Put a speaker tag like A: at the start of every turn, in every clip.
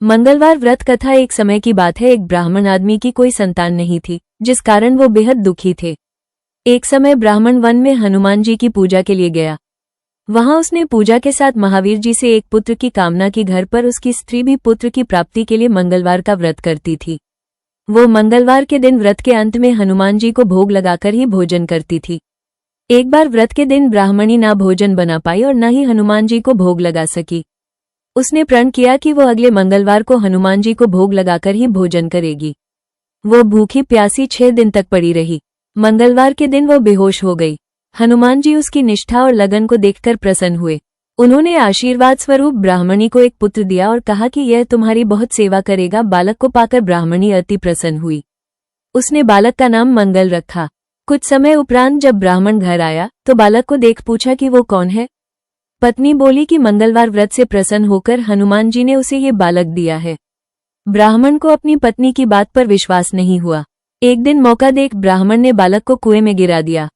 A: मंगलवार व्रत कथा। एक समय की बात है, एक ब्राह्मण आदमी की कोई संतान नहीं थी, जिस कारण वो बेहद दुखी थे। एक समय ब्राह्मण वन में हनुमान जी की पूजा के लिए गया। वहां उसने पूजा के साथ महावीर जी से एक पुत्र की कामना की। घर पर उसकी स्त्री भी पुत्र की प्राप्ति के लिए मंगलवार का व्रत करती थी। वो मंगलवार के दिन व्रत के अंत में हनुमान जी को भोग लगाकर ही भोजन करती थी। एक बार व्रत के दिन ब्राह्मणी ना भोजन बना पाई और न ही हनुमान जी को भोग लगा सकी। उसने प्रण किया कि वो अगले मंगलवार को हनुमान जी को भोग लगाकर ही भोजन करेगी। वो भूखी प्यासी 6 दिन तक पड़ी रही। मंगलवार के दिन वो बेहोश हो गई। हनुमान जी उसकी निष्ठा और लगन को देखकर प्रसन्न हुए। उन्होंने आशीर्वाद स्वरूप ब्राह्मणी को एक पुत्र दिया और कहा कि यह तुम्हारी बहुत सेवा करेगा। बालक को पाकर ब्राह्मणी अति प्रसन्न हुई। उसने बालक का नाम मंगल रखा। कुछ समय उपरांत जब ब्राह्मण घर आया तो बालक को देख पूछा कि वो कौन है। पत्नी बोली कि मंगलवार व्रत से प्रसन्न होकर हनुमान जी ने उसे ये बालक दिया है। ब्राह्मण को अपनी पत्नी की बात पर विश्वास नहीं हुआ। एक दिन मौका देख ब्राह्मण ने बालक को कुएं में गिरा दिया।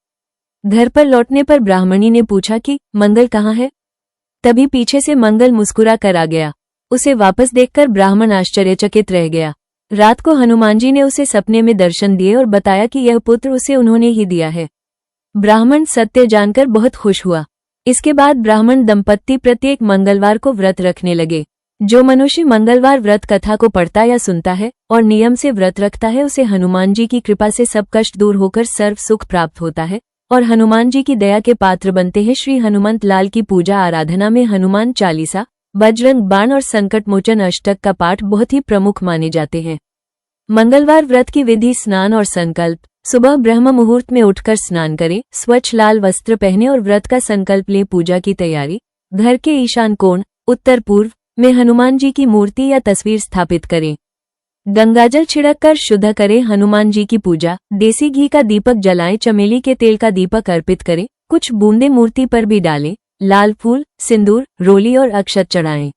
A: घर पर लौटने पर ब्राह्मणी ने पूछा कि मंगल कहाँ है। तभी पीछे से मंगल मुस्कुरा कर आ गया। उसे वापस देखकर ब्राह्मण आश्चर्यचकित रह गया। रात को हनुमान जी ने उसे सपने में दर्शन दिए और बताया कि यह पुत्र उसे उन्होंने ही दिया है। ब्राह्मण सत्य जानकर बहुत खुश हुआ। इसके बाद ब्राह्मण दंपत्ति प्रत्येक मंगलवार को व्रत रखने लगे। जो मनुष्य मंगलवार व्रत कथा को पढ़ता या सुनता है और नियम से व्रत रखता है, उसे हनुमान जी की कृपा से सब कष्ट दूर होकर सर्व सुख प्राप्त होता है और हनुमान जी की दया के पात्र बनते हैं। श्री हनुमंत लाल की पूजा आराधना में हनुमान चालीसा, बजरंग बाण और संकट मोचन अष्टक का पाठ बहुत ही प्रमुख माने जाते हैं। मंगलवार व्रत की विधि: स्नान और संकल्प। सुबह ब्रह्म मुहूर्त में उठकर स्नान करें, स्वच्छ लाल वस्त्र पहने और व्रत का संकल्प लें। पूजा की तैयारी: घर के ईशान कोण उत्तर पूर्व में हनुमान जी की मूर्ति या तस्वीर स्थापित करें। गंगाजल छिड़क कर शुद्ध करें। हनुमान जी की पूजा: देसी घी का दीपक जलाएं, चमेली के तेल का दीपक अर्पित करें, कुछ बूंदे मूर्ति पर भी डालें। लाल फूल, सिंदूर, रोली और अक्षत चढ़ाएं।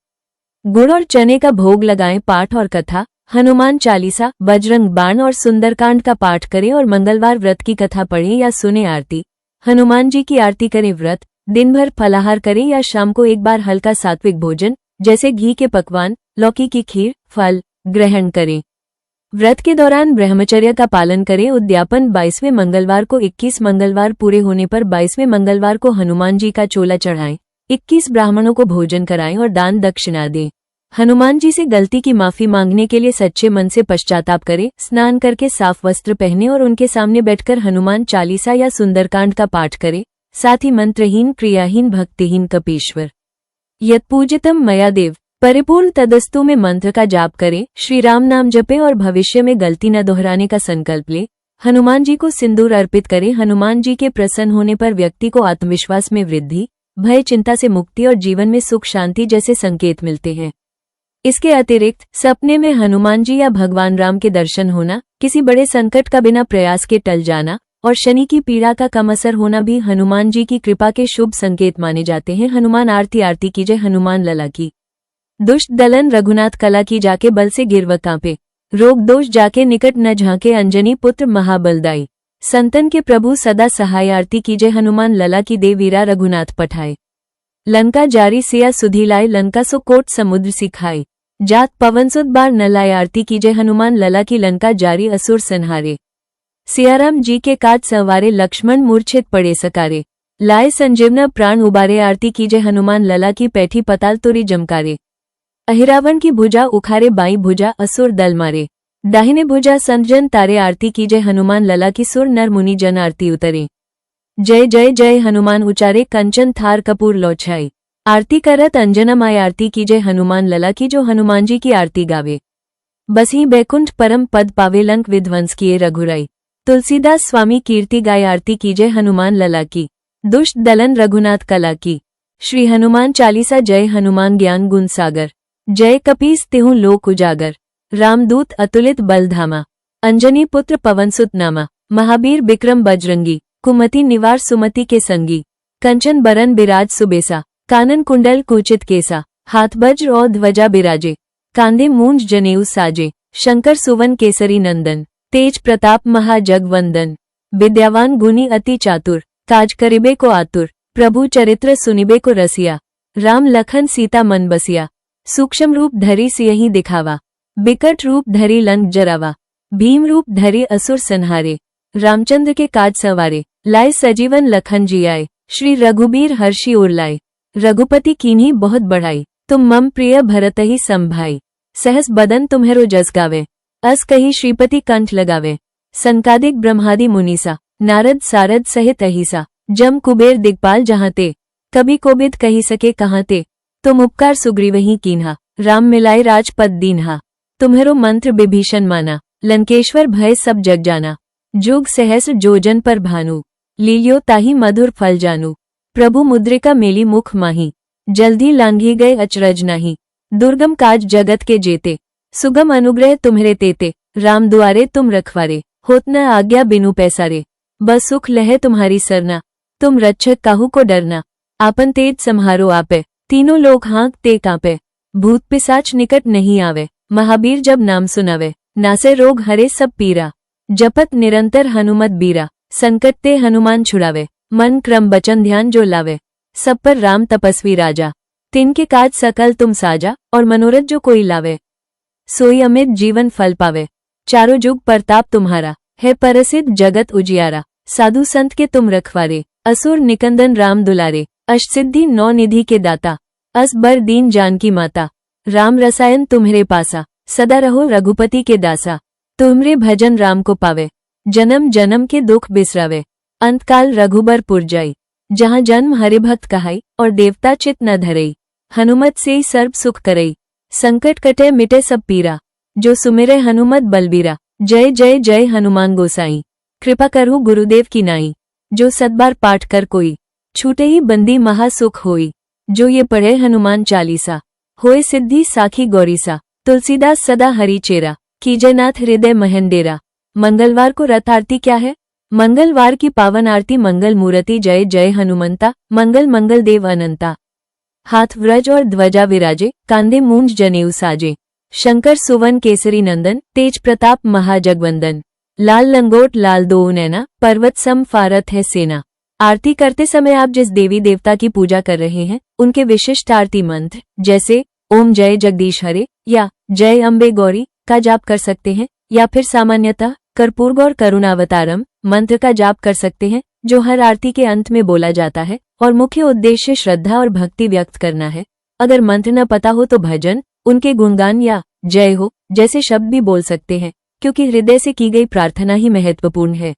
A: गुड़ और चने का भोग लगाएं। पाठ और कथा: हनुमान चालीसा, बजरंग बाण और सुंदरकांड का पाठ करें और मंगलवार व्रत की कथा पढ़ें या सुने। आरती: हनुमान जी की आरती करें। व्रत दिन भर फलाहार करें या शाम को एक बार हल्का सात्विक भोजन जैसे घी के पकवान, लौकी की खीर, फल ग्रहण करें। व्रत के दौरान ब्रह्मचर्य का पालन करें। उद्यापन: 22वें मंगलवार को 21 मंगलवार पूरे होने पर 22वें मंगलवार को हनुमान जी का चोला चढ़ाएं, 21 ब्राह्मणों को भोजन कराएं और दान दक्षिणा दें। हनुमान जी से गलती की माफी मांगने के लिए सच्चे मन से पश्चाताप करें। स्नान करके साफ वस्त्र पहने और उनके सामने बैठकर हनुमान चालीसा या सुंदरकांड का पाठ करें। साथ ही मंत्रहीन, क्रियाहीन, भक्तिहीन कपीश्वर यत् पूजितम मया देव परिपूर्ण तदस्तु में मंत्र का जाप करें। श्री राम नाम जपें और भविष्य में गलती न दोहराने का संकल्प लें। हनुमान जी को सिंदूर अर्पित करें। हनुमान जी के प्रसन्न होने पर व्यक्ति को आत्मविश्वास में वृद्धि, भय चिंता से मुक्ति और जीवन में सुख शांति जैसे संकेत मिलते हैं। इसके अतिरिक्त सपने में हनुमान जी या भगवान राम के दर्शन होना, किसी बड़े संकट का बिना प्रयास के टल जाना और शनि की पीड़ा का कम असर होना भी हनुमान जी की कृपा के शुभ संकेत माने जाते हैं। हनुमान आरती: आरती कीजय हनुमान लला की। दुष्ट दलन रघुनाथ कला की, जाके बल से गिरव कांपे। रोग दोष जाके निकट न झांके, अंजनी पुत्र महाबलदाई। संतन के प्रभु सदा सहाय, आरती कीजय हनुमान लला की। दे वीरा रघुनाथ पठाए। लंका जारी सिया सुधी लाए, लंका सो कोट समुद्र सिखाए। जात पवन सुत बार न लाए, आरती कीजय हनुमान लला की। लंका जारी असुर संहारे, सियाराम जी के काज संवारे। लक्ष्मण मूर्छित पड़े सकारे, लाए संजीवना प्राण उबारे। आरती कीजय हनुमान लला की। पैठी पताल तुरी जमकारे, अहिरावण की भुजा उखारे। बाई भुजा असुर दल मारे, दाहिने भुजा संत जन तारे। आरती कीजय हनुमान लला की। सुर नर मुनि जन आरती उतरे, जय जय जय हनुमान उचारे। कंचन थार कपूर लौछाई, आरती करत अंजना माय। आरती कीजय हनुमान लला की। जो हनुमान जी की आरती गावे, बसी बैकुंठ परम पद पावे। लंक विध्वंस किए रघुराई, तुलसीदास स्वामी कीर्ति गाय। आरती कीजय हनुमान लला की। दुष्ट दलन रघुनाथ कला की। श्री हनुमान चालीसा। जय हनुमान ज्ञान गुण सागर, जय कपीस तिहु लोक उजागर। रामदूत अतुलित बलधामा, अंजनी पुत्र पवनसुत नामा। महावीर बिक्रम बजरंगी, कुमति निवार सुमति के संगी। कंचन बरन बिराज सुबेसा, कानन कुंडल कुचित केसा। हाथ वज्र और ध्वजा बिराजे, कांधे मूंज जनेऊ साजे। शंकर सुवन केसरी नंदन, तेज प्रताप महाजगवंदन। विद्यावान गुणी अति चातुर, काज करिबे को आतुर। प्रभु चरित्र सुनिबे को रसिया, राम लखन सीता मन बसिया। सूक्ष्म रूप धरी सियही दिखावा, बिकट रूप धरी लंक जरावा, भीम रूप धरी असुर संहारे, रामचंद्र के काज सवारे, लाए सजीवन लखन जियाए, श्री रघुबीर हर्षि उर लाए, रघुपति कीन्ही बहुत बढ़ाई, तुम मम प्रिय भरत ही संभाई, सहस बदन तुम्हेरो जस गावे, अस कही श्रीपति कंठ लगावे, संकादिक ब्रह्मादि मुनीसा, नारद सारद सहित अहिसा, जम कुबेर दिग्पाल जहाँ ते, कभी कोबिद कही सके कहाँ ते, तुम उपकार सुग्रीवही कीन्हा, राम मिलाए राजपद दीन्हा, तुम्हेरो मंत्र विभीषण माना, लंकेश्वर भय सब जग जाना, जुग सहस्र जोजन पर भानु, लील्यो ताही मधुर फल जानू, प्रभु मुद्रिका मेली मुख माही, जल्दी लांघी गए अचरज नाही, दुर्गम काज जगत के जेते, सुगम अनुग्रह तुम्हरे तेते, राम दुआरे तुम रखवारे, होत न आज्ञा बिनु पैसारे, बस सुख लहे तुम्हारी सरना, तुम रक्षक काहू को डरना, आपन तेज सम्हारो आपे, तीनों लोग हाँक ते कांपे, भूत पिशाच निकट नहीं आवे, महावीर जब नाम सुनावे, नासे रोग हरे सब पीरा, जपत निरंतर हनुमत बीरा, संकट ते हनुमान छुड़ावे, मन क्रम बचन ध्यान जो लावे, सब पर राम तपस्वी राजा, तिनके काज सकल तुम साजा, और मनोरथ जो कोई लावे, सोई अमित जीवन फल पावे, चारों जुग परताप तुम्हारा, है परसिद्ध जगत उजियारा, साधु संत के तुम रखवारे, असुर निकंदन राम दुलारे, अष्टसिद्धि नौ निधि के दाता, अस बर दीन जानकी माता, राम रसायन तुम्हरे पासा, सदा रहो रघुपति के दासा, तुम्हरे भजन राम को पावे, जन्म जन्म के दुख बिसरावे, अंतकाल रघुबर पुर जाई, जहाँ जन्म हरिभक्त कहाई, और देवता चित न धरई, हनुमत से सर्व सुख करई, संकट कटे मिटे सब पीरा, जो सुमिरे हनुमत बलबीरा, जय जय जय हनुमान गोसाई, कृपा करहु गुरुदेव की नाई, जो सदबार पाठ कर कोई, छूटे ही बंदी महासुख होई, जो ये पढ़े हनुमान चालीसा, होए सिद्धि साखी गौरीसा, तुलसीदास सदा हरि चेरा, कीजय नाथ हृदय महेंडेरा। मंगलवार को रथ आरती क्या है? मंगलवार की पावन आरती मंगल मूर्ति जय जय हनुमंता, मंगल मंगल देव अनंता। हाथ व्रज और ध्वजा विराजे, कांधे मूंज जनेऊ साजे, शंकर सुवन केसरी नंदन, तेज प्रताप महाजगवंदन, लाल लंगोट लाल दो नैना, पर्वत सम फारत है सेना। आरती करते समय आप जिस देवी देवता की पूजा कर रहे हैं उनके विशिष्ट आरती मंत्र जैसे ओम जय जगदीश हरे या जय अम्बे गौरी का जाप कर सकते हैं, या फिर सामान्यतः कर्पूरगौर करुणावतारम मंत्र का जाप कर सकते हैं, जो हर आरती के अंत में बोला जाता है और मुख्य उद्देश्य श्रद्धा और भक्ति व्यक्त करना है। अगर मंत्र न पता हो तो भजन, उनके गुणगान या जय हो जैसे शब्द भी बोल सकते हैं, क्योंकि हृदय से की गई प्रार्थना ही महत्वपूर्ण है।